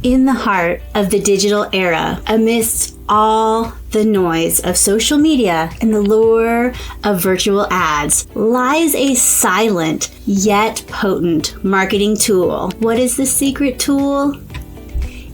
In the heart of the digital era, amidst all the noise of social media and the lure of virtual ads, lies a silent yet potent marketing tool. What is the secret tool?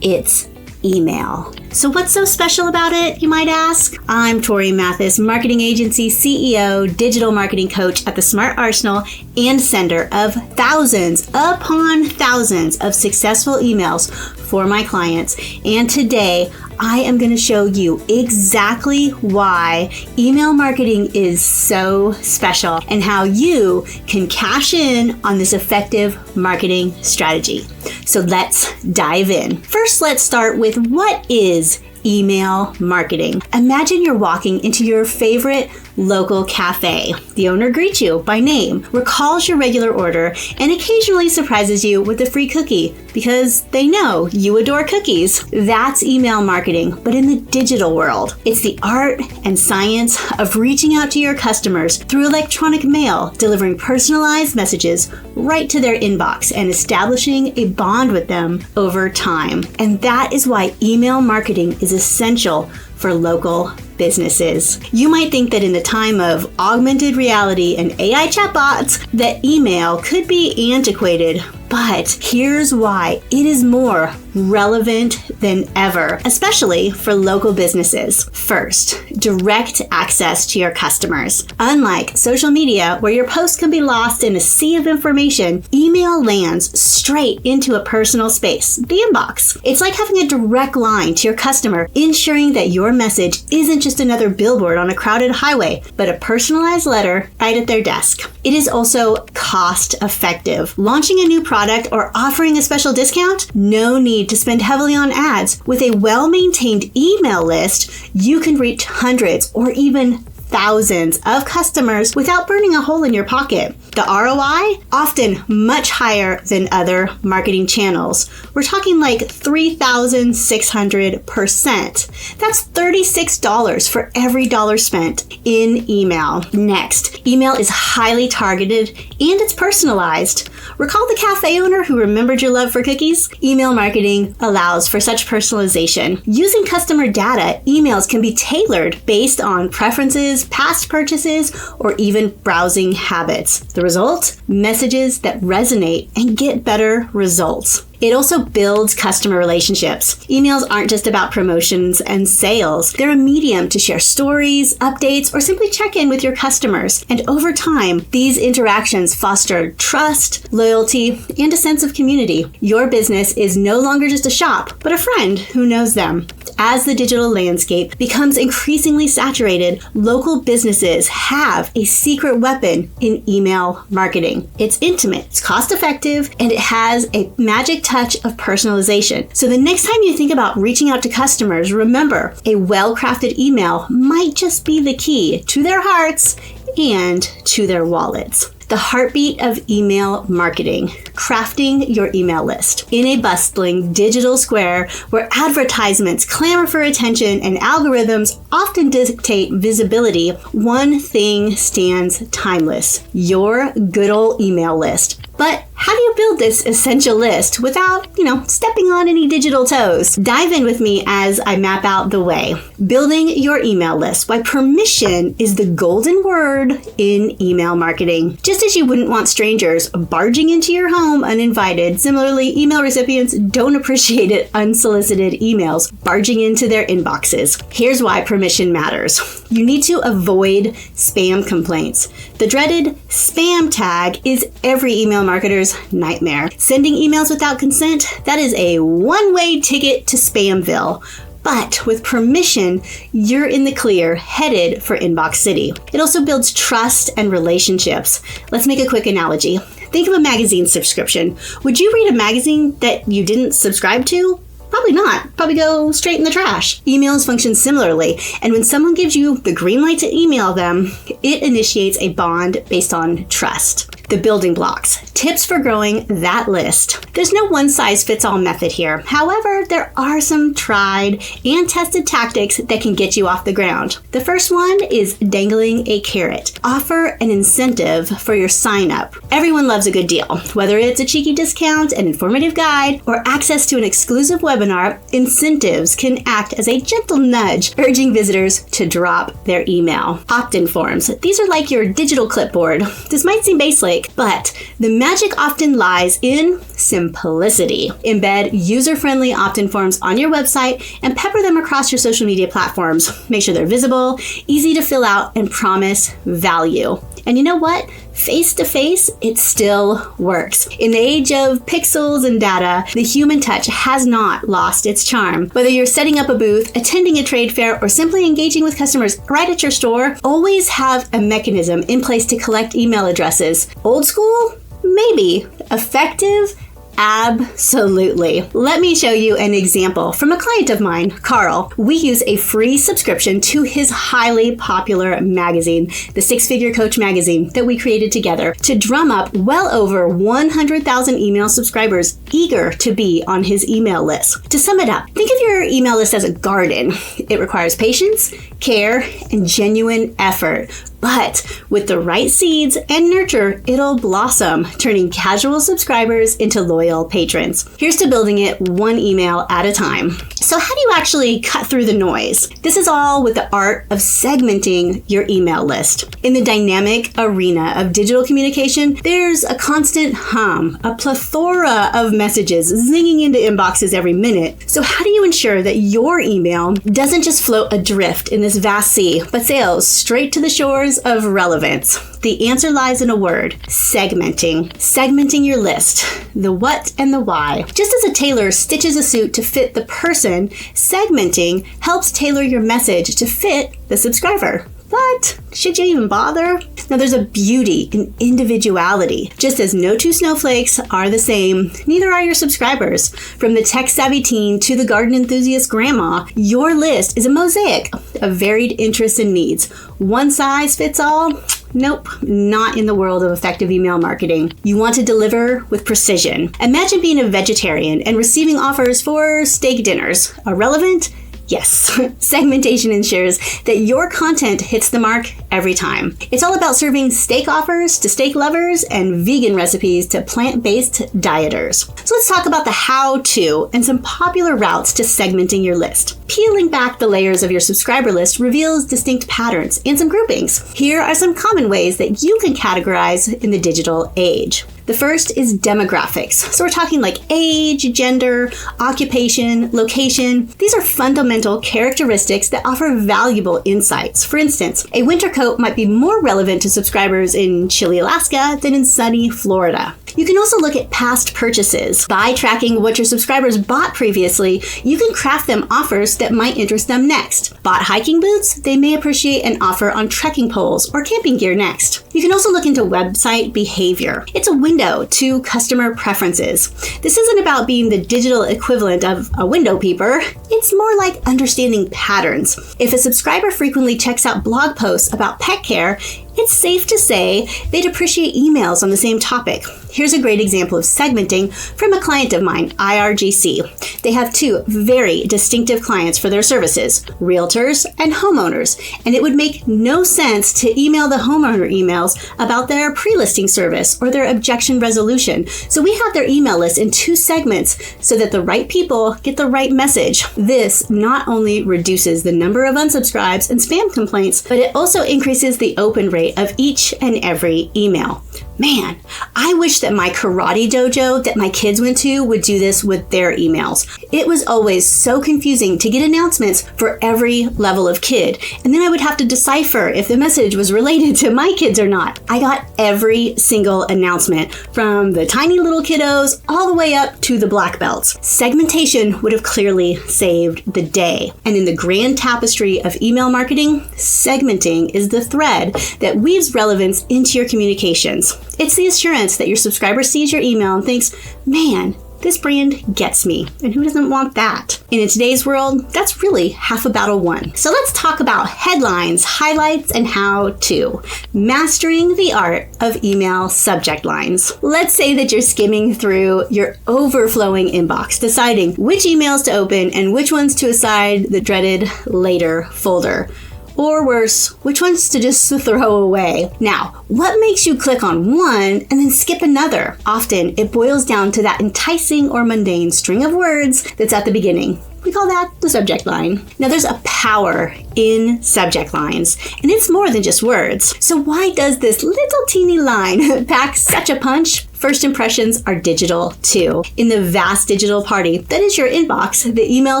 It's email. So what's so special about it, you might ask? I'm Torie Mathis, marketing agency CEO, digital marketing coach at the Smart Arsenal, and sender of thousands upon thousands of successful emails for my clients. And today, I am going to show you exactly why email marketing is so special and how you can cash in on this effective marketing strategy. So let's dive in. First, let's start with what is email marketing. Imagine you're walking into your favorite local cafe. The owner greets you by name, recalls your regular order, and occasionally surprises you with a free cookie because they know you adore cookies. That's email marketing, but in the digital world. It's the art and science of reaching out to your customers through electronic mail, delivering personalized messages right to their inbox and establishing a bond with them over time. And that is why email marketing is essential for local businesses. You might think that in the time of augmented reality and AI chatbots, that email could be antiquated, but here's why it is more relevant than ever, especially for local businesses. First, direct access to your customers. Unlike social media, where your posts can be lost in a sea of information, email lands straight into a personal space, the inbox. It's like having a direct line to your customer, ensuring that your message isn't just another billboard on a crowded highway, but a personalized letter right at their desk. It is also cost effective. Launching a new product or offering a special discount? No need to spend heavily on ads. With a well-maintained email list, you can reach hundreds or even thousands of customers without burning a hole in your pocket. The ROI? Often much higher than other marketing channels. We're talking like 3,600%. That's $36 for every dollar spent in email. Next, email is highly targeted and it's personalized. Recall the cafe owner who remembered your love for cookies? Email marketing allows for such personalization. Using customer data, emails can be tailored based on preferences, past purchases, or even browsing habits. The result? Messages that resonate and get better results. It also builds customer relationships. Emails aren't just about promotions and sales. They're a medium to share stories, updates, or simply check in with your customers. And over time, these interactions foster trust, loyalty, and a sense of community. Your business is no longer just a shop, but a friend who knows them. As the digital landscape becomes increasingly saturated, local businesses have a secret weapon in email marketing. It's intimate, it's cost-effective, and it has a magic touch of personalization. So the next time you think about reaching out to customers, remember, a well-crafted email might just be the key to their hearts and to their wallets. The heartbeat of email marketing, crafting your email list. In a bustling digital square where advertisements clamor for attention and algorithms often dictate visibility, one thing stands timeless: your good old email list. But how do you build this essential list without, stepping on any digital toes? Dive in with me as I map out the way. Building your email list. Why permission is the golden word in email marketing. Just as you wouldn't want strangers barging into your home uninvited, similarly, email recipients don't appreciate unsolicited emails barging into their inboxes. Here's why permission matters. You need to avoid spam complaints. The dreaded spam tag is every email marketer's nightmare. Sending emails without consent, that is a one-way ticket to Spamville. But with permission, you're in the clear, headed for Inbox City. It also builds trust and relationships. Let's make a quick analogy. Think of a magazine subscription. Would you read a magazine that you didn't subscribe to? Probably not. Probably go straight in the trash. Emails function similarly, and when someone gives you the green light to email them, it initiates a bond based on trust. the building blocks, tips for growing that list. There's no one-size-fits-all method here. However, there are some tried and tested tactics that can get you off the ground. The first one is dangling a carrot. Offer an incentive for your sign up. Everyone loves a good deal. Whether it's a cheeky discount, an informative guide, or access to an exclusive webinar, incentives can act as a gentle nudge, urging visitors to drop their email. Opt-in forms. These are like your digital clipboard. This might seem basic, but the magic often lies in simplicity. Embed user-friendly opt-in forms on your website and pepper them across your social media platforms. Make sure they're visible, easy to fill out, and promise value. And you know what? Face-to-face, it still works. In the age of pixels and data, the human touch has not lost its charm. Whether you're setting up a booth, attending a trade fair, or simply engaging with customers right at your store, always have a mechanism in place to collect email addresses. Old school? Maybe. Effective? Absolutely. Let me show you an example from a client of mine, Carl. We use a free subscription to his highly popular magazine, the Six Figure Coach magazine, that we created together to drum up well over 100,000 email subscribers eager to be on his email list. To sum it up, think of your email list as a garden. It requires patience, care, and genuine effort. But with the right seeds and nurture, it'll blossom, turning casual subscribers into loyal patrons. Here's to building it one email at a time. So how do you actually cut through the noise? This is all with the art of segmenting your email list. In the dynamic arena of digital communication, there's a constant hum, a plethora of messages zinging into inboxes every minute. So how do you ensure that your email doesn't just float adrift in this vast sea, but sails straight to the shores of relevance? The answer lies in a word: segmenting. Segmenting your list, the what and the why. Just as a tailor stitches a suit to fit the person, segmenting helps tailor your message to fit the subscriber. But should you even bother? Now, there's a beauty in individuality. Just as no two snowflakes are the same, neither are your subscribers. From the tech-savvy teen to the garden enthusiast grandma, your list is a mosaic of varied interests and needs. One size fits all? Nope, not in the world of effective email marketing. You want to deliver with precision. Imagine being a vegetarian and receiving offers for steak dinners. Irrelevant? Yes, segmentation ensures that your content hits the mark every time. It's all about serving steak offers to steak lovers and vegan recipes to plant-based dieters. So let's talk about the how-to and some popular routes to segmenting your list. Peeling back the layers of your subscriber list reveals distinct patterns and some groupings. Here are some common ways that you can categorize in the digital age. The first is demographics. So we're talking like age, gender, occupation, location. These are fundamental characteristics that offer valuable insights. For instance, a winter coat might be more relevant to subscribers in chilly Alaska than in sunny Florida. You can also look at past purchases. By tracking what your subscribers bought previously, you can craft them offers that might interest them next. Bought hiking boots? They may appreciate an offer on trekking poles or camping gear next. You can also look into website behavior. It's a window to customer preferences. This isn't about being the digital equivalent of a window peeper. It's more like understanding patterns. If a subscriber frequently checks out blog posts about pet care, it's safe to say they'd appreciate emails on the same topic. Here's a great example of segmenting from a client of mine, IRGC. They have two very distinctive clients for their services, realtors and homeowners, and it would make no sense to email the homeowner emails about their pre-listing service or their objection resolution. So we have their email list in two segments so that the right people get the right message. This not only reduces the number of unsubscribes and spam complaints, but it also increases the open rate of each and every email. Man, I wish that my karate dojo that my kids went to would do this with their emails. It was always so confusing to get announcements for every level of kid, and then I would have to decipher if the message was related to my kids or not. I got every single announcement, from the tiny little kiddos all the way up to the black belts. Segmentation would have clearly saved the day. And in the grand tapestry of email marketing, segmenting is the thread that weaves relevance into your communications. It's the assurance that your subscriber sees your email and thinks, man, This brand gets me, and who doesn't want that? In today's world, that's really half a battle won. So let's talk about headlines, highlights, and how to. Mastering the art of email subject lines. Let's say that you're skimming through your overflowing inbox, deciding which emails to open and which ones to aside the dreaded later folder. Or worse, which ones to just throw away. Now, what makes you click on one and then skip another? Often, it boils down to that enticing or mundane string of words that's at the beginning. We call that the subject line. Now, there's a power in subject lines, and it's more than just words. So why does this little teeny line pack such a punch? First impressions are digital too. In the vast digital party that is your inbox, the email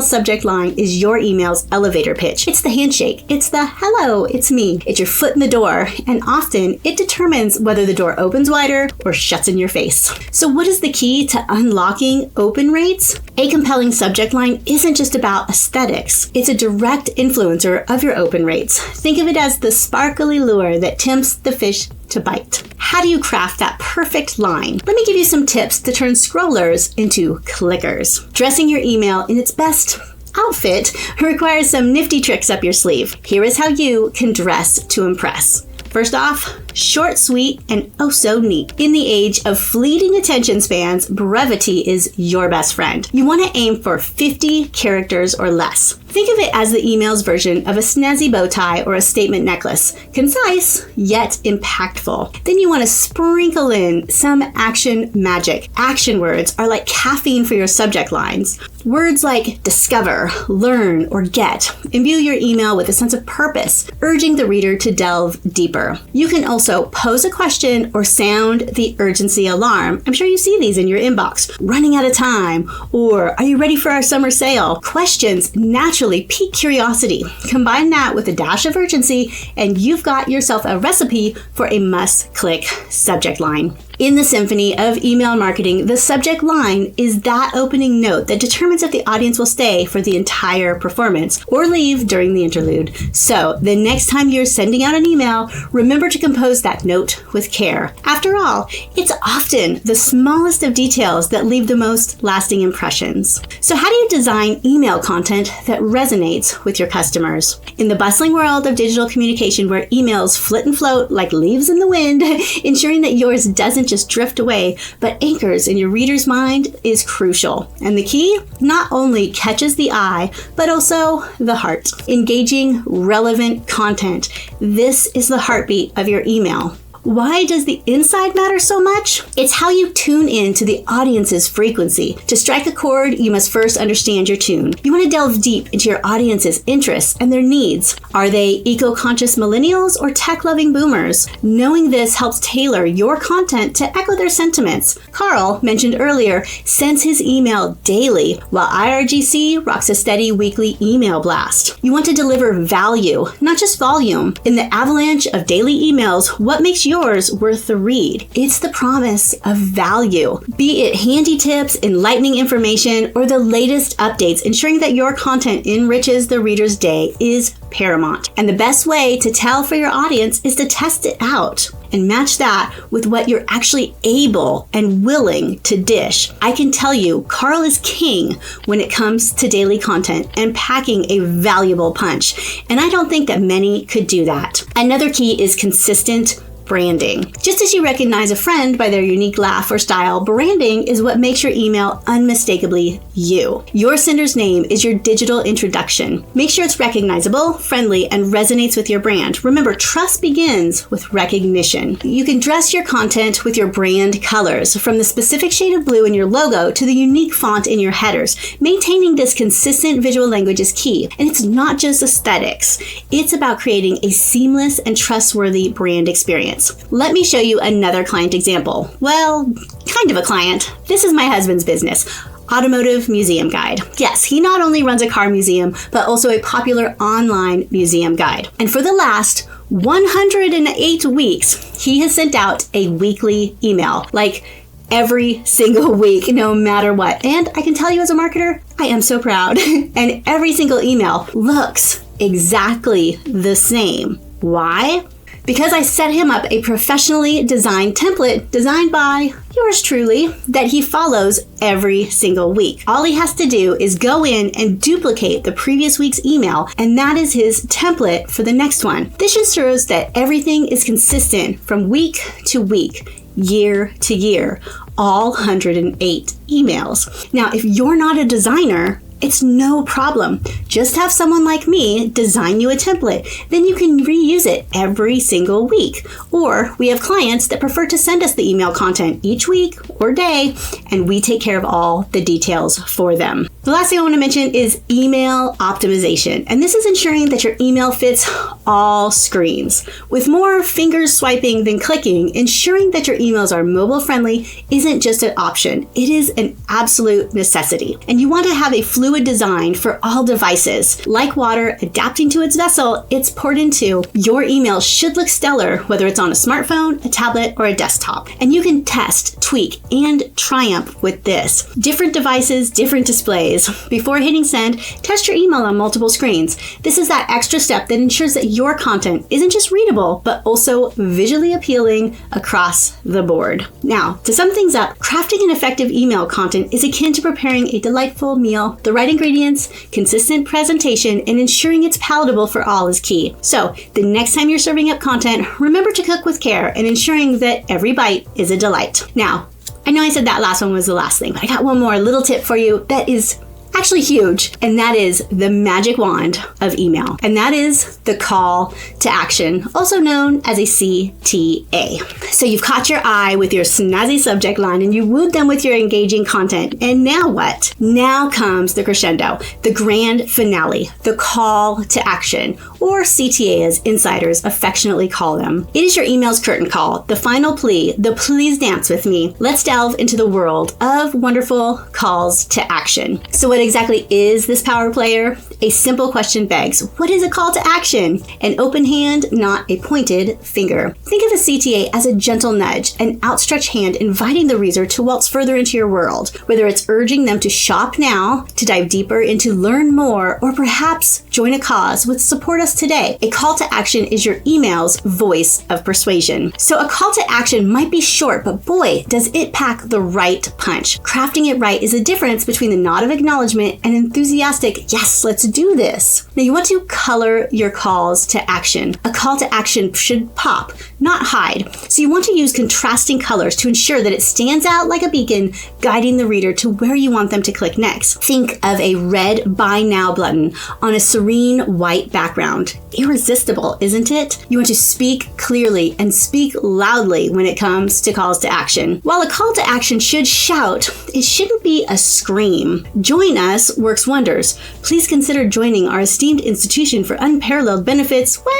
subject line is your email's elevator pitch. It's the handshake. It's the hello, it's me. It's your foot in the door, and often it determines whether the door opens wider or shuts in your face. So what is the key to unlocking open rates? A compelling subject line isn't just about aesthetics. It's a direct influencer of your open rates. Think of it as the sparkly lure that tempts the fish to bite. How do you craft that perfect line? Let me give you some tips to turn scrollers into clickers. Dressing your email in its best outfit requires some nifty tricks up your sleeve. Here is how you can dress to impress. First off, short, sweet, and oh so neat. In the age of fleeting attention spans, brevity is your best friend. You want to aim for 50 characters or less. Think of it as the email's version of a snazzy bow tie or a statement necklace. Concise, yet impactful. Then you want to sprinkle in some action magic. Action words are like caffeine for your subject lines. Words like discover, learn, or get imbue your email with a sense of purpose, urging the reader to delve deeper. You can also pose a question or sound the urgency alarm. I'm sure you see these in your inbox. Running out of time, or are you ready for our summer sale? Questions naturally pique curiosity. Combine that with a dash of urgency, and you've got yourself a recipe for a must-click subject line. In the symphony of email marketing, the subject line is that opening note that determines if the audience will stay for the entire performance or leave during the interlude. So, the next time you're sending out an email, remember to compose that note with care. After all, it's often the smallest of details that leave the most lasting impressions. So, how do you design email content that resonates with your customers? In the bustling world of digital communication where emails flit and float like leaves in the wind, ensuring that yours doesn't just drift away, but anchors in your reader's mind is crucial. And the key not only catches the eye, but also the heart. Engaging, relevant content. This is the heartbeat of your email. Why does the inside matter so much? It's how you tune in to the audience's frequency. To strike a chord, you must first understand your tune. You want to delve deep into your audience's interests and their needs. Are they eco-conscious millennials or tech-loving boomers? Knowing this helps tailor your content to echo their sentiments. Carl, mentioned earlier, sends his email daily, while IRGC rocks a steady weekly email blast. You want to deliver value, not just volume. In the avalanche of daily emails, what makes yours worth the read? It's the promise of value. Be it handy tips, enlightening information, or the latest updates, ensuring that your content enriches the reader's day is paramount. And the best way to tell for your audience is to test it out and match that with what you're actually able and willing to dish. I can tell you, Carl is king when it comes to daily content and packing a valuable punch. And I don't think that many could do that. Another key is consistent branding. Just as you recognize a friend by their unique laugh or style, branding is what makes your email unmistakably you. Your sender's name is your digital introduction. Make sure it's recognizable, friendly, and resonates with your brand. Remember, trust begins with recognition. You can dress your content with your brand colors, from the specific shade of blue in your logo to the unique font in your headers. Maintaining this consistent visual language is key, and it's not just aesthetics. It's about creating a seamless and trustworthy brand experience. Let me show you another client example. Well, kind of a client. This is my husband's business. Automotive Museum Guide. Yes, he not only runs a car museum, but also a popular online museum guide. And for the last 108 weeks, he has sent out a weekly email, like every single week, no matter what. And I can tell you as a marketer, I am so proud. And every single email looks exactly the same. Why? because I set him up a professionally designed template designed by yours truly that he follows every single week. All he has to do is go in and duplicate the previous week's email, and that is his template for the next one. This ensures that everything is consistent from week to week, year to year, all 108 emails. Now, if you're not a designer, it's no problem. Just have someone like me design you a template. Then you can reuse it every single week. Or we have clients that prefer to send us the email content each week or day, and we take care of all the details for them. The last thing I want to mention is email optimization. And this is ensuring that your email fits all screens. With more fingers swiping than clicking, ensuring that your emails are mobile friendly isn't just an option. It is an absolute necessity. And you want to have a fluid design for all devices. Like water adapting to its vessel it's poured into, your email should look stellar whether it's on a smartphone, a tablet, or a desktop. And you can test, tweak, and triumph with this. Different devices, different displays. Before hitting send, test your email on multiple screens. This is that extra step that ensures that your content isn't just readable, but also visually appealing across the board. Now, to sum things up, crafting an effective email content is akin to preparing a delightful meal. The right ingredients, consistent presentation, and ensuring it's palatable for all is key. So, the next time you're serving up content, remember to cook with care and ensuring that every bite is a delight. Now, I know I said that last one was the last thing, but I got one more little tip for you that is actually huge, and that is the magic wand of email. And that is the call to action, also known as a CTA. So you've caught your eye with your snazzy subject line and you wooed them with your engaging content. And now what? Now comes the crescendo, the grand finale, the call to action, or CTA as insiders affectionately call them. It is your email's curtain call, the final plea, the please dance with me. Let's delve into the world of wonderful calls to action. So what exactly is this power player? A simple question begs, what is a call to action? An open hand, not a pointed finger. Think of a CTA as a gentle nudge, an outstretched hand inviting the reader to waltz further into your world, whether it's urging them to shop now, to dive deeper into learn more, or perhaps join a cause with support us today. A call to action is your email's voice of persuasion. So a call to action might be short, but boy, does it pack the right punch. Crafting it right is the difference between the nod of acknowledgement and enthusiastic, yes, let's do this. Now you want to color your calls to action. A call to action should pop, not hide. So you want to use contrasting colors to ensure that it stands out like a beacon, guiding the reader to where you want them to click next. Think of a red buy now button on a serene white background. Irresistible, isn't it? You want to speak clearly and speak loudly when it comes to calls to action. While a call to action should shout, it shouldn't be a scream. Join us works wonders. Please consider joining our esteemed institution for unparalleled benefits. Well,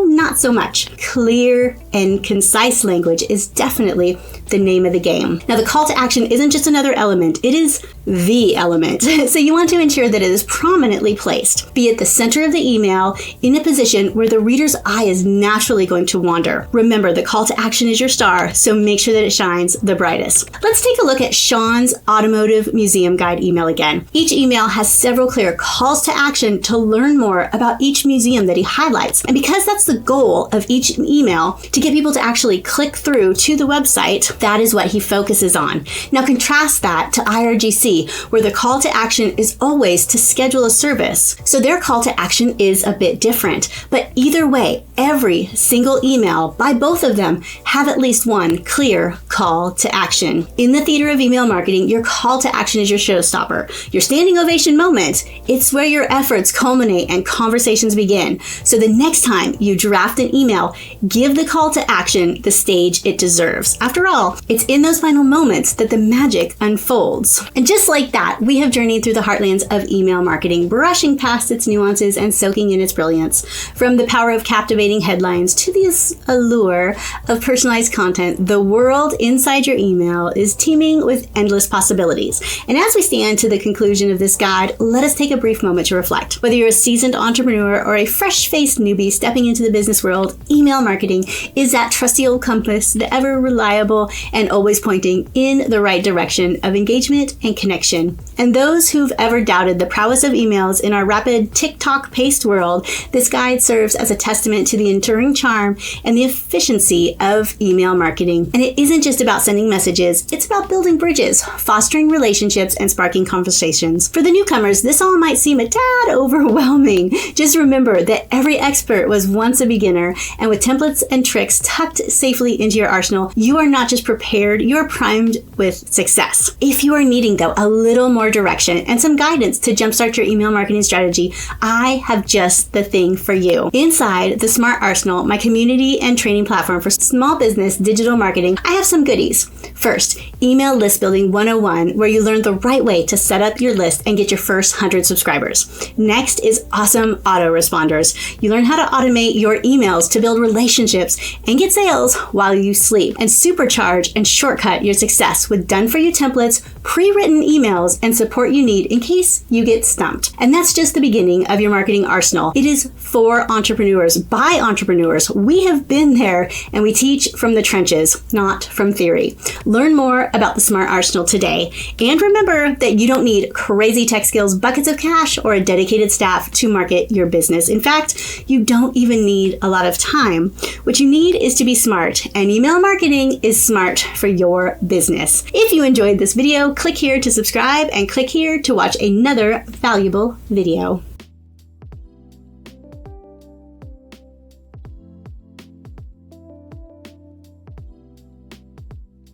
not so much. Clear and concise language is definitely the name of the game. Now, the call to action isn't just another element, it is the element. So you want to ensure that it is prominently placed, be at the center of the email, in a position where the reader's eye is naturally going to wander. Remember, the call to action is your star, so make sure that it shines the brightest. Let's take a look at Sean's Automotive Museum Guide email again. Each email has several clear calls to action to learn more about each museum that he highlights. And because that's the goal of each email, to get people to actually click through to the website, that is what he focuses on. Now contrast that to IRGC, where the call to action is always to schedule a service. So their call to action is a bit different. But either way, every single email by both of them have at least one clear call to action. In the theater of email marketing, your call to action is your showstopper, your standing ovation moment. It's where your efforts culminate and conversations begin. So the next time you draft an email, give the call to action the stage it deserves. After all, it's in those final moments that the magic unfolds. And just like that, we have journeyed through the heartlands of email marketing, brushing past its nuances and soaking in its brilliance. From the power of captivating headlines to the allure of personalized content, the world inside your email is teeming with endless possibilities. And as we stand to the conclusion of this guide, let us take a brief moment to reflect. Whether you're a seasoned entrepreneur or a fresh-faced newbie stepping into the business world, email marketing is that trusty old compass, the ever reliable and always pointing in the right direction of engagement and connection. And those who've ever doubted the prowess of emails in our rapid TikTok-paced world, this guide serves as a testament to the enduring charm and the efficiency of email marketing. And it isn't just about sending messages, it's about building bridges, fostering relationships, and sparking conversations. For the newcomers, this all might seem a tad overwhelming. Just remember that every expert was once a beginner, and with templates and tricks tucked safely into your arsenal, you are not just prepared, you are primed with success. If you are needing, though, a little more direction and some guidance to jumpstart your email marketing strategy, I have just the thing for you. Inside the Smart Arsenal, my community and training platform for small business digital marketing, I have some goodies. First, Email List Building 101, where you learn the right way to set up your list and get your first 100 subscribers. Next is awesome autoresponders. You learn how to automate your emails to build relationships and get sales while you sleep, and supercharge and shortcut your success with done-for-you templates, pre-written emails, and support you need in case you get stumped. And that's just the beginning of your marketing arsenal. It is for entrepreneurs, by entrepreneurs. We have been there, and we teach from the trenches, not from theory. Learn more about the Smart Arsenal today. And remember that you don't need crazy tech skills, buckets of cash, or a dedicated staff to market your business. In fact, you don't even need a lot of time. What you need is to be smart, and email marketing is smart for your business. If you enjoyed this video, click here to subscribe and click here to watch another valuable video.